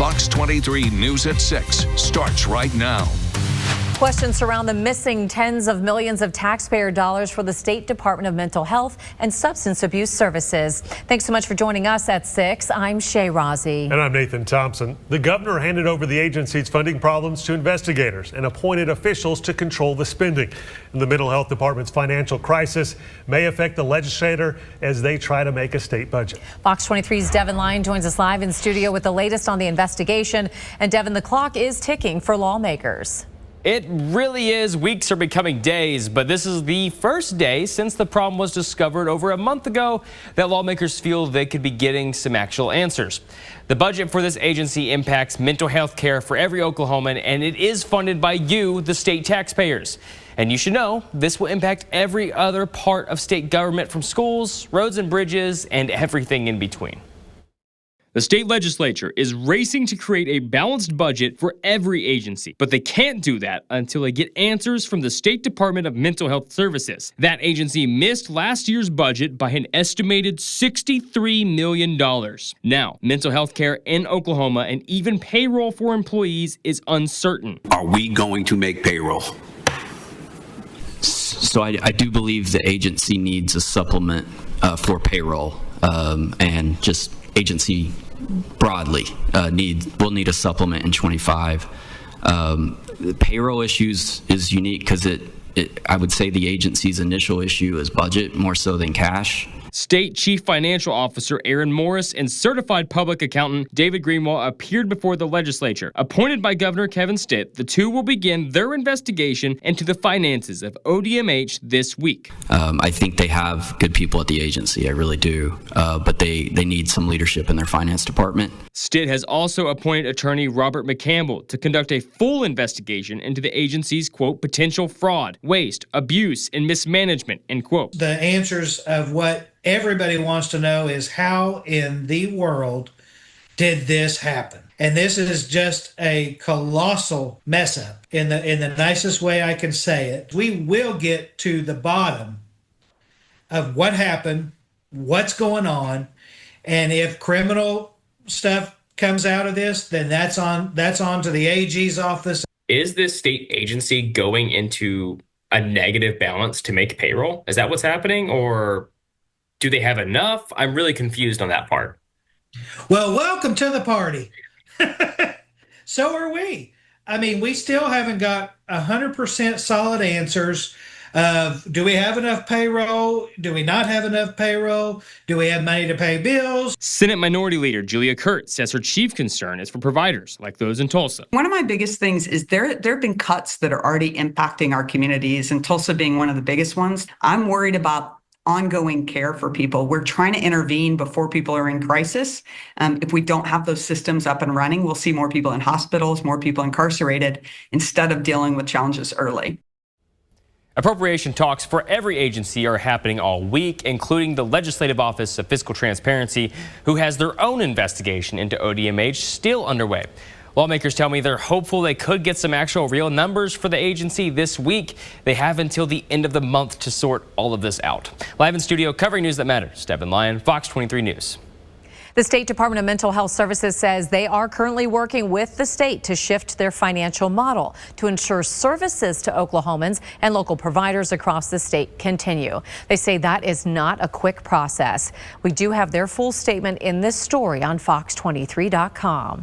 Fox 23 News at 6 starts right now. Questions surround the missing tens of millions of taxpayer dollars for the State Department of Mental Health and Substance Abuse Services. Thanks so much for joining us at 6. I'm Shay Rozzi. And I'm Nathan Thompson. The governor handed over the agency's funding problems to investigators and appointed officials to control the spending. And the Mental Health Department's financial crisis may affect the legislature as they try to make a state budget. Fox 23's Devin Lyon joins us live in studio with the latest on the investigation. And Devin, the clock is ticking for lawmakers. It really is. Weeks are becoming days, but this is the first day since the problem was discovered over a month ago that lawmakers feel they could be getting some actual answers. The budget for this agency impacts mental health care for every Oklahoman, and it is funded by you, the state taxpayers. And you should know this will impact every other part of state government, from schools, roads and bridges, and everything in between. The state legislature is racing to create a balanced budget for every agency, but they can't do that until they get answers from the State Department of Mental Health Services. That agency missed last year's budget by an estimated $63 million. Now, mental health care in Oklahoma and even payroll for employees is uncertain. Are we going to make payroll? So I do believe the agency needs a supplement for payroll, and just agency broadly will need a supplement in 25. The payroll issues is unique because I would say the agency's initial issue is budget more so than cash. State Chief Financial Officer Aaron Morris and Certified Public Accountant David Greenwald appeared before the legislature. Appointed by Governor Kevin Stitt, the two will begin their investigation into the finances of ODMH this week. I think they have good people at the agency, I really do, but they need some leadership in their finance department. Stitt has also appointed attorney Robert McCampbell to conduct a full investigation into the agency's, quote, potential fraud, waste, abuse, and mismanagement, end quote. The answers of what everybody wants to know is how in the world did this happen? And this is just a colossal mess up in the nicest way I can say it. We will get to the bottom of what happened, what's going on, and if criminal stuff comes out of this, then that's on to the AG's office. Is this state agency going into a negative balance to make payroll? Is that what's happening, or do they have enough? I'm really confused on that part. Well, welcome to the party. So are we. I mean, we still haven't got 100% solid answers of, do we have enough payroll? Do we not have enough payroll? Do we have money to pay bills? Senate Minority Leader Julia Kurtz says her chief concern is for providers like those in Tulsa. One of my biggest things is there have been cuts that are already impacting our communities, and Tulsa being one of the biggest ones. I'm worried about ongoing care for people. We're trying to intervene before people are in crisis. If we don't have those systems up and running, we'll see more people in hospitals, more people incarcerated, instead of dealing with challenges early. Appropriation talks for every agency are happening all week, including the Legislative Office of Fiscal Transparency, who has their own investigation into ODMH still underway. Lawmakers tell me they're hopeful they could get some actual real numbers for the agency this week. They have until the end of the month to sort all of this out. Live in studio covering news that matters, Devin Lyon, Fox 23 News. The State Department of Mental Health Services says they are currently working with the state to shift their financial model to ensure services to Oklahomans and local providers across the state continue. They say that is not a quick process. We do have their full statement in this story on fox23.com.